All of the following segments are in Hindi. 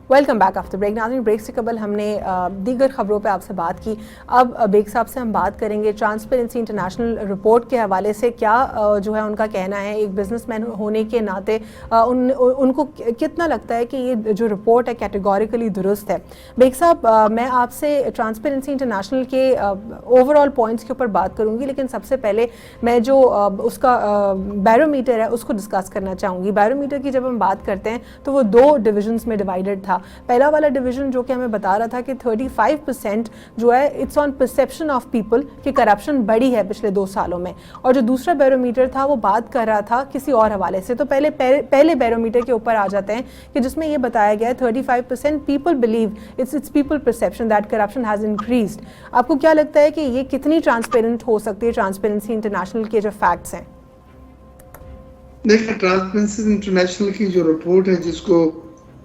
Welcome back after break. नाज़रीन, ब्रेक से कबल हमने दीगर खबरों पे आपसे बात की। अब बेग साहब से हम बात करेंगे ट्रांसपेरेंसी इंटरनेशनल रिपोर्ट के हवाले से क्या जो है उनका कहना है। एक बिजनेसमैन होने के नाते उनको कितना लगता है कि ये जो रिपोर्ट है कैटेगोरिकली दुरुस्त है। बेग साहब, मैं आपसे ट्रांसपेरेंसी इंटरनेशनल के ओवरऑल पॉइंट्स के ऊपर बात करूँगी, लेकिन सबसे पहले मैं जो उसका बैरोमीटर है उसको डिस्कस करना चाहूँगी। बैरोमीटर की जब हम बात करते हैं तो वो 2 डिविजन्स में डिवाइडेड था। पहला वाला डिवीजन जो कि हमें बता रहा था कि 35% जो है it's on perception of people कि करप्शन बढ़ी है पिछले 2 सालों में, और जो दूसरा बैरोमीटर था वो बात कर रहा था किसी और हवाले से। तो पहले बैरोमीटर के ऊपर आ जाते हैं कि जिसमें ये बताया गया है 35% people believe it's people perception that corruption has increased. आपको क्या लगता है कि ये कितनी ट्रांसपेरेंट हो सकती है, ट्रांसपेरेंसी इंटरनेशनल के जो फैक्ट्स हैं? देखिए, ट्रांसपेरेंसी इंटरनेशनल की जो रिपोर्ट है, जिसको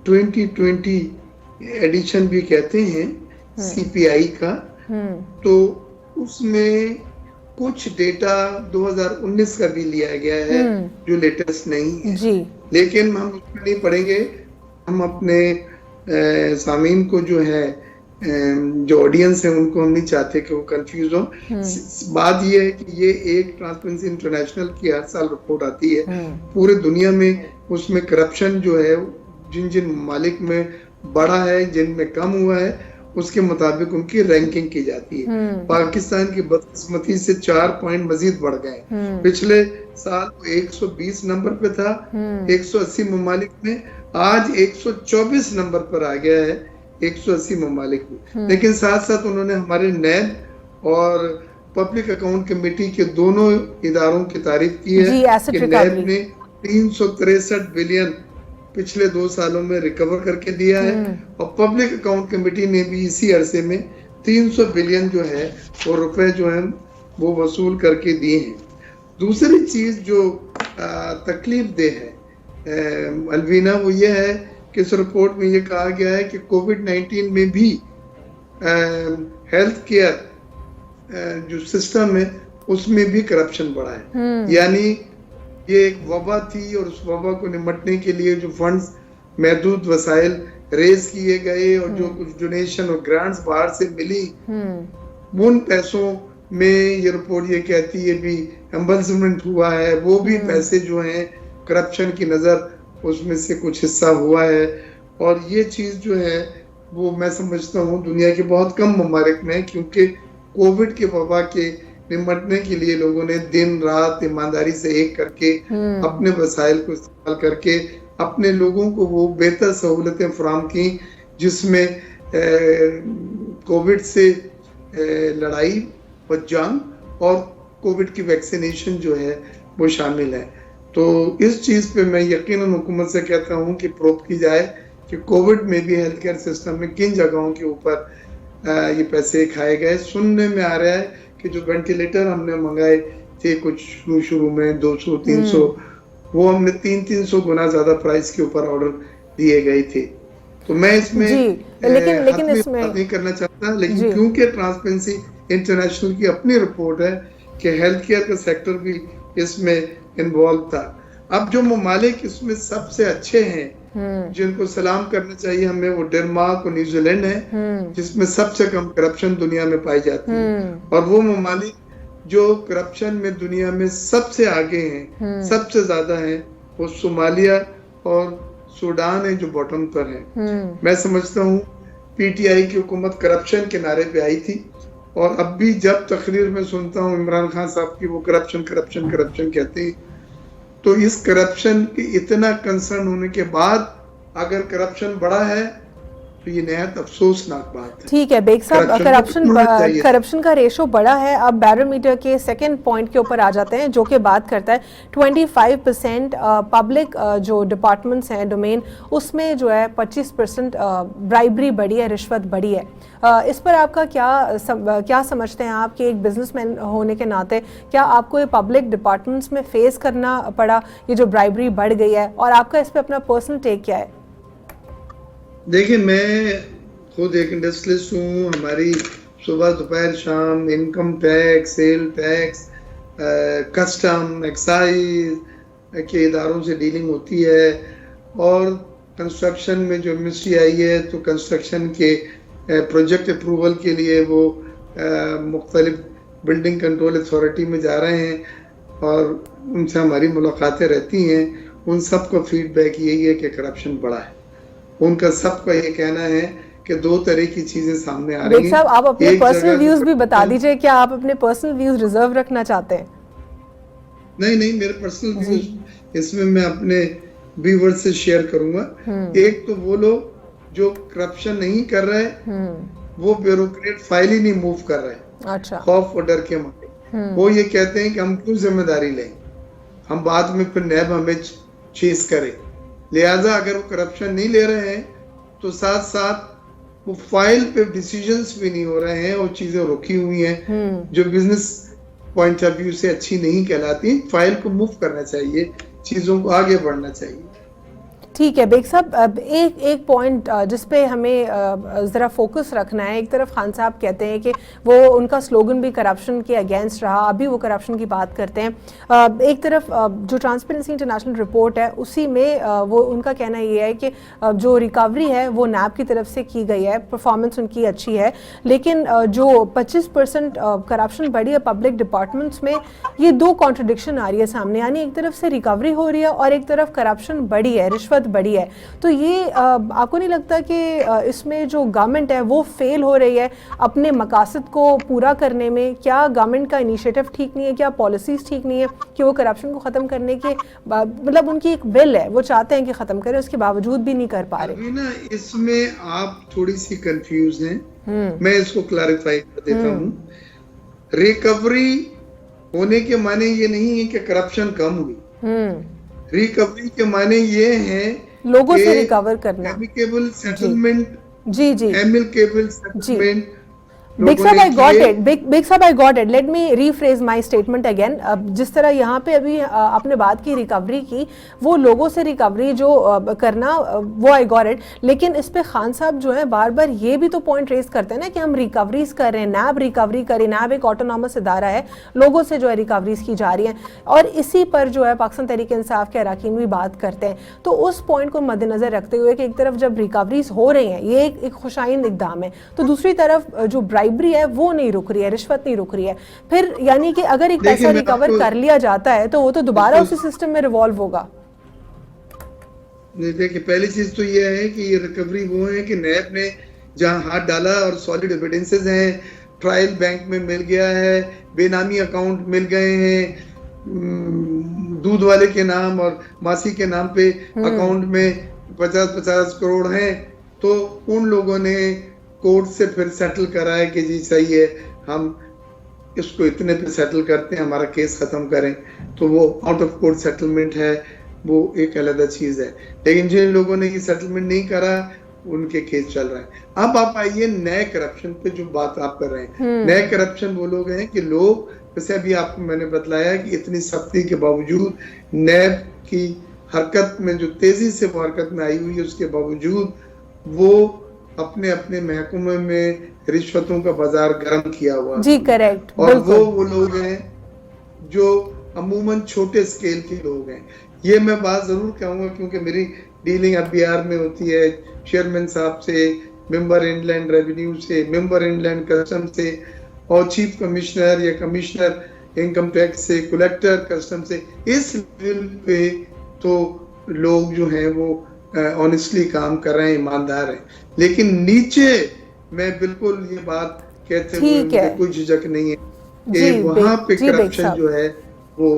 2020 एडिशन भी कहते हैं CPI का, तो उसमें कुछ डेटा 2019 का भी लिया गया है जो लेटेस्ट नहीं है जी। लेकिन हम उसमें नहीं पढ़ेंगे। हम अपने सामीन को जो है, जो ऑडियंस है, उनको हम नहीं चाहते कि वो कंफ्यूज हो। बात ये है कि ये एक ट्रांसपेरेंसी इंटरनेशनल की हर साल रिपोर्ट आती है पूरे दुनिया में। उसमें करप्शन जो है जिन जिन ममालिक में बढ़ा है, जिनमें कम हुआ है, उसके मुताबिक उनकी रैंकिंग की जाती है। पाकिस्तान की बदकिस्मती से 4 पॉइंट मजीद बढ़ गए। पिछले साल 120 नंबर पे था 180 ममालिक में, आज 124 नंबर पर आ गया है 180 ममालिक में। लेकिन साथ साथ उन्होंने हमारे नैब और पब्लिक अकाउंट कमेटी के दोनों इदारों की तारीफ की है कि नैब ने 363 बिलियन पिछले 2 सालों में रिकवर करके दिया है, और पब्लिक अकाउंट कमेटी ने भी इसी अरसे में 300 बिलियन जो है वो रुपए जो है वो वसूल करके दिए हैं। दूसरी चीज जो तकलीफ दे है अलवीना, वो ये है कि इस रिपोर्ट में ये कहा गया है कि कोविड-19 में भी हेल्थ केयर जो सिस्टम है उसमें भी करप्शन बढ़ा है। यानी ये एक वबा थी और उस वबा को निपटने के लिए जो फंड्स, महदूद वसाइल रेज किए गए और जो कुछ डोनेशन और ग्रांट्स बाहर से मिली, उन पैसों में ये रिपोर्ट ये कहती है भी एम्बर्समेंट हुआ है। वो भी पैसे जो हैं करप्शन की नज़र उसमें से कुछ हिस्सा हुआ है। और ये चीज़ जो है वो मैं समझता हूँ दुनिया के बहुत कम ममालिक में, क्योंकि कोविड के वबा के निपटने के लिए लोगों ने दिन रात ईमानदारी से एक करके अपने वसाइल को इस्तेमाल करके अपने लोगों को वो बेहतर सहूलतें फराहम की, जिसमें कोविड से लड़ाई और जंग और कोविड की वैक्सीनेशन जो है वो शामिल है। तो इस चीज़ पे मैं यकीनन हुकूमत से कहता हूँ कि प्रोब की जाए कि कोविड में भी हेल्थ केयर सिस्टम में किन जगहों के ऊपर ये पैसे खाए गए। सुनने में आ रहा है कि जो वेंटिलेटर हमने मंगाए थे कुछ शुरू में 200-300, वो हमने 300 गुना ज्यादा प्राइस के ऊपर ऑर्डर दिए गए थे। तो मैं इसमें लेकिन इसमें बात नहीं करना चाहता, लेकिन क्योंकि ट्रांसपेरेंसी इंटरनेशनल की अपनी रिपोर्ट है कि हेल्थ केयर का सेक्टर भी इसमें इन्वॉल्व था। अब जो ममालिक इसमें सबसे अच्छे हैं, जिनको सलाम करना चाहिए हमें, वो डेनमार्क और न्यूजीलैंड है, जिसमें सबसे कम करप्शन दुनिया में पाई जाती है। और वो ममालिक जो करप्शन में दुनिया में सबसे आगे हैं, सबसे ज्यादा हैं, वो सोमालिया और सूडान है जो बॉटम पर है। मैं समझता हूँ PTI की हुकूमत करप्शन के नारे पे आई थी, और अब भी जब तकरीर में सुनता हूँ इमरान खान साहब की वो करप्शन करप्शन करप्शन कहते हैं, तो इस करप्शन के इतना कंसर्न होने के बाद अगर करप्शन बढ़ा है तो ये नहायत अफसोसनाक बात है। ठीक है बेग साहब, करप्शन का रेशो बढ़ा है। अब बैरोमीटर के सेकंड पॉइंट के ऊपर आ जाते हैं, जो कि बात करता है 25% पब्लिक जो डिपार्टमेंट्स हैं, डोमेन, उसमें जो है 25% ब्राइबरी बढ़ी है, रिश्वत बढ़ी है। इस पर आपका क्या समझते हैं आप कि एक बिजनेसमैन होने के नाते क्या आपको ये पब्लिक डिपार्टमेंट्स में फेस करना पड़ा, ये जो ब्राइबरी बढ़ गई है, और आपका इस पर अपना पर्सनल टेक क्या है? देखिए, मैं खुद एक इंडस्ट्रियलिस्ट हूँ। हमारी सुबह दोपहर शाम income tax, sale tax, custom, excise के इदारों से डीलिंग होती है, और कंस्ट्रक्शन में जो मिनिस्ट्री आई है तो कंस्ट्रक्शन के प्रोजेक्ट अप्रूवल के लिए वो मुख्तलिफ बिल्डिंग कंट्रोल अथॉरिटी में जा रहे हैं और उनसे हमारी मुलाकातें रहती हैं। उन सब को फीडबैक यही है कि करप्शन बढ़ा है। उनका सबका ये कहना है कि दो तरह की चीजें सामने आ रही हैं। साहब, आप अपने पर्सनल व्यूज भी बता दीजिए, क्या आप अपने पर्सनल व्यूज रिजर्व रखना चाहते हैं? नहीं, मेरे पर्सनल व्यूज इसमें मैं अपने व्यूअर्स से शेयर करूंगा। एक तो वो लोग जो करप्शन नहीं कर रहे, वो ब्यूरोक्रेट फाइल ही नहीं मूव कर रहे, अच्छा, खौफ और डर के मारे। वो ये कहते हैं कि हम क्यों जिम्मेदारी लें, हम बाद में फिर नैब हमें चेस करे। लिहाजा अगर वो करप्शन नहीं ले रहे हैं तो साथ साथ वो फाइल पे डिसीजंस भी नहीं हो रहे हैं और चीजें रुकी हुई हैं जो बिजनेस पॉइंट ऑफ व्यू से अच्छी नहीं कहलाती। फाइल को मूव करना चाहिए, चीजों को आगे बढ़ना चाहिए। ठीक है बेग साहब, अब एक पॉइंट जिस पे हमें ज़रा फोकस रखना है। एक तरफ खान साहब कहते हैं कि वो उनका स्लोगन भी करप्शन के अगेंस्ट रहा, अभी वो करप्शन की बात करते हैं। एक तरफ जो ट्रांसपेरेंसी इंटरनेशनल रिपोर्ट है उसी में वो उनका कहना ये है कि जो रिकवरी है वो नैब की तरफ से की गई है, परफॉर्मेंस उनकी अच्छी है, लेकिन जो 25% करप्शन बढ़ी है पब्लिक डिपार्टमेंट्स में, ये दो कॉन्ट्रडिक्शन आ रही है सामने। यानी एक तरफ से रिकवरी हो रही है और एक तरफ करप्शन बढ़ी है, रिश्वत बड़ी है। तो ये आपको नहीं लगता कि इसमें जो गवर्नमेंट है वो फेल हो रही है अपने मकासद को पूरा करने में? क्या गवर्नमेंट का इनिशिएटिव ठीक नहीं है, क्या पॉलिसीज ठीक नहीं है कि वो करप्शन को खत्म करने के मतलब उनकी एक विल है, वो चाहते हैं कि खत्म करें, उसके बावजूद भी नहीं कर पा रहे? ना इसमें आप थोड़ी सी कंफ्यूज हैं, मैं इसको क्लैरिफाई कर देता हूँ। रिकवरी होने के माने ये नहीं है कि करप्शन कम हुई। रिकवरी के माने ये है लोगों से रिकवर करना, एमिकेबल सेटलमेंट। जी amicable settlement. Big Sahab, I got it. Big Sahab, I got it. Let me rephrase my statement again. जिस तरह यहाँ पे अभी आपने बात की रिकवरी की, वो लोगों से रिकवरी जो करना, वो I got it. लेकिन इस पे खान साहब जो है बार बार ये भी तो पॉइंट रेज करते हैं ना कि हम रिकवरीज कर रहे हैं, नैब रिकवरी करें, नैब एक ऑटोनॉमस इदारा है, लोगों से जो है रिकवरीज की जा रही हैं, और इसी पर जो है पाकिस्तान तहरीक इंसाफ के अरकान भी बात करते हैं। तो उस पॉइंट को मद्देनजर रखते हुए कि एक तरफ जब रिकवरीज हो रही हैं, ये एक खुशाइन इकदाम है, तो दूसरी तरफ जो ब्राइबरी है वो नहीं रुक रही है, रिश्वत नहीं रुक रही है। फिर यानी कि अगर एक पैसा रिकवर कर लिया जाता है तो वो तो दोबारा उसी सिस्टम में रिवॉल्व होगा। देखिए, पहली चीज तो ये है कि ये रिकवरी वो है कि नैब ने जहां हाथ डाला और सॉलिड एविडेंसेस हैं, ट्रायल बैंक में मिल गया है, बेनामी अकाउंट मिल गए हैं, दूध वाले के नाम और मासी के नाम पे अकाउंट में 50-50 करोड़ हैं, तो उन लोगों ने कोर्ट से फिर सेटल करा है कि जी सही है, हम इसको इतने पे सेटल करते हैं, हमारा केस खत्म करें। तो वो आउट ऑफ कोर्ट सेटलमेंट है, वो एक अलग चीज है। लेकिन जिन लोगों ने ये सेटलमेंट नहीं करा उनके केस चल रहे हैं। अब आप आइए नए करप्शन पे जो बात आप कर रहे हैं। नए करप्शन वो लोग हैं कि लोग, जैसे अभी आपको मैंने बतलाया कि इतनी सख्ती के बावजूद नैब की हरकत में जो तेजी से वो हरकत में आई हुई है, उसके बावजूद वो अपने अपने महकमे में रिश्वतों का बाजार गर्म किया हुआ। जी करेक्ट। और वो लोग हैं जो अमूमन छोटे स्केल के लोग हैं। ये मैं बात जरूर कहूंगा क्योंकि मेरी डीलिंग अब बिहार में होती है चेयरमैन साहब से, मेंबर इनलैंड रेवेन्यू से, मेंबर इनलैंड कस्टम से, और चीफ कमिश्नर या कमिश्नर इनकम टैक्स से, कलेक्टर कस्टम से। इस लेवल पे तो लोग जो हैं वो ऑनेस्टली काम कर रहे हैं, ईमानदार हैं। लेकिन नीचे मैं बिल्कुल ये बात कहते हुए मुझे कोई झिझक नहीं है कि वहाँ पे करप्शन जो है वो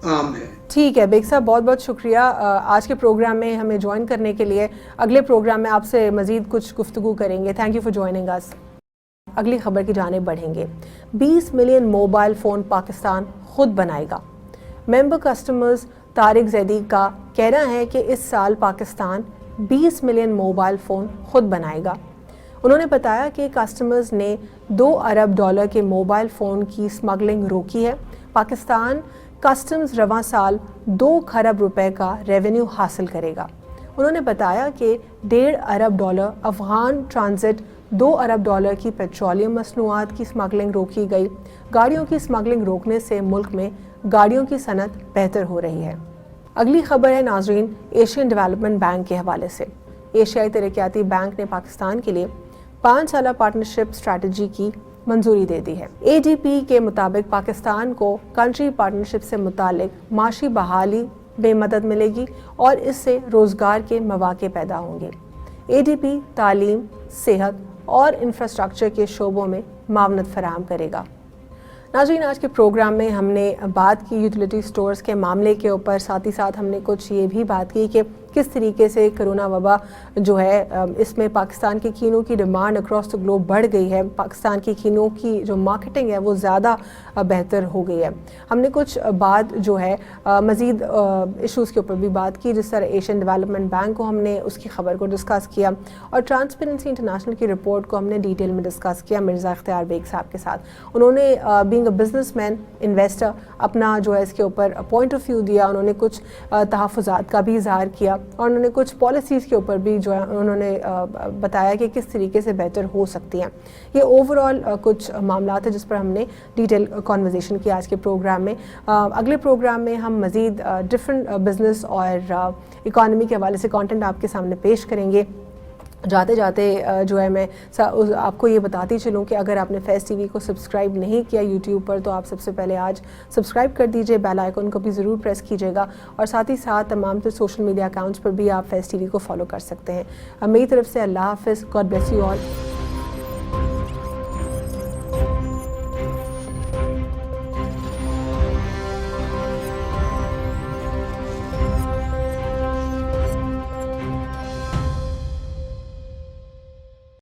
आम है। ठीक है बेग साहब, बहुत बहुत शुक्रिया आज के प्रोग्राम में हमें ज्वाइन करने के लिए। अगले प्रोग्राम में आपसे मजीद कुछ गुफ्तगू करेंगे। Thank you for joining us. अगली खबर की जानिब बढ़ेंगे। 20 मिलियन मोबाइल फ़ोन पाकिस्तान खुद बनाएगा। मेंबर कस्टमर्स तारिक जैदी का कहना है कि इस साल पाकिस्तान 20 मिलियन मोबाइल फ़ोन खुद बनाएगा। उन्होंने बताया कि कस्टमर्स ने $2 अरब के मोबाइल फ़ोन की स्मगलिंग रोकी है। पाकिस्तान कस्टम्स रवां साल 2 खरब रुपए का रेवेन्यू हासिल करेगा। उन्होंने बताया कि $1.5 अरब अफगान ट्रांजिट, $2 अरब की पेट्रोलियम मसनूआत की स्मगलिंग रोकी गई। गाड़ियों की स्मगलिंग रोकने से मुल्क में गाड़ियों की सनत बेहतर हो रही है। अगली खबर है नाजरीन एशियन डेवलपमेंट बैंक के हवाले से। एशियाई तरक्याती बैंक ने पाकिस्तान के लिए 5 साल पार्टनरशिप स्ट्रैटेजी की मंजूरी दे दी है। ADP के मुताबिक पाकिस्तान को कंट्री पार्टनरशिप से मुतालिक माशी बहाली में मदद मिलेगी और इससे रोजगार के मौके पैदा होंगे। ADP तालीम, सेहत और इंफ्रास्ट्रक्चर के शोबों में मावनत फराहम करेगा। नाज़रीन, आज के प्रोग्राम में हमने बात की यूटिलिटी स्टोर्स के मामले के ऊपर, साथ ही साथ हमने कुछ ये भी बात की कि किस तरीके से कोरोना वबा जो है इसमें पाकिस्तान के कीनों की डिमांड अक्रॉस द ग्लोब बढ़ गई है। पाकिस्तान की कीनों की जो मार्केटिंग है वो ज़्यादा बेहतर हो गई है। हमने कुछ बात जो है मज़ीद इश्यूज़ के ऊपर भी बात की, जिस तरह एशियन डेवलपमेंट बैंक को हमने उसकी ख़बर को डिस्कस किया और ट्रांसपेरेंसी इंटरनेशनल की रिपोर्ट को हमने डिटेल में डिस्कस किया मिर्ज़ा इख्तियार बेग साहब के साथ। उन्होंने बीइंग अ बिजनेसमैन, इन्वेस्टर, अपना जो है इसके ऊपर पॉइंट ऑफ व्यू दिया। उन्होंने कुछ तहफ़्फ़ुज़ात का भी इज़हार किया और उन्होंने कुछ पॉलिसीज़ के ऊपर भी जो है उन्होंने बताया कि किस तरीके से बेहतर हो सकती हैं। ये ओवरऑल कुछ मामलात है जिस पर हमने डिटेल कॉन्वर्जेशन किया आज के प्रोग्राम में। अगले प्रोग्राम में हम मज़ीद डिफरेंट बिज़नेस और इकॉनमी के हवाले से कंटेंट आपके सामने पेश करेंगे। जाते जाते जो है मैं आपको ये बताती चलूँ कि अगर आपने फैज़ टीवी को सब्सक्राइब नहीं किया यूट्यूब पर तो आप सबसे पहले आज सब्सक्राइब कर दीजिए, बेल आइकन को भी ज़रूर प्रेस कीजिएगा और साथ ही साथ तमाम तो सोशल मीडिया अकाउंट्स पर भी आप फैज़ टीवी को फॉलो कर सकते हैं। मेरी तरफ से अल्लाह हाफ़िज़, गॉड ब्लेस यू ऑल।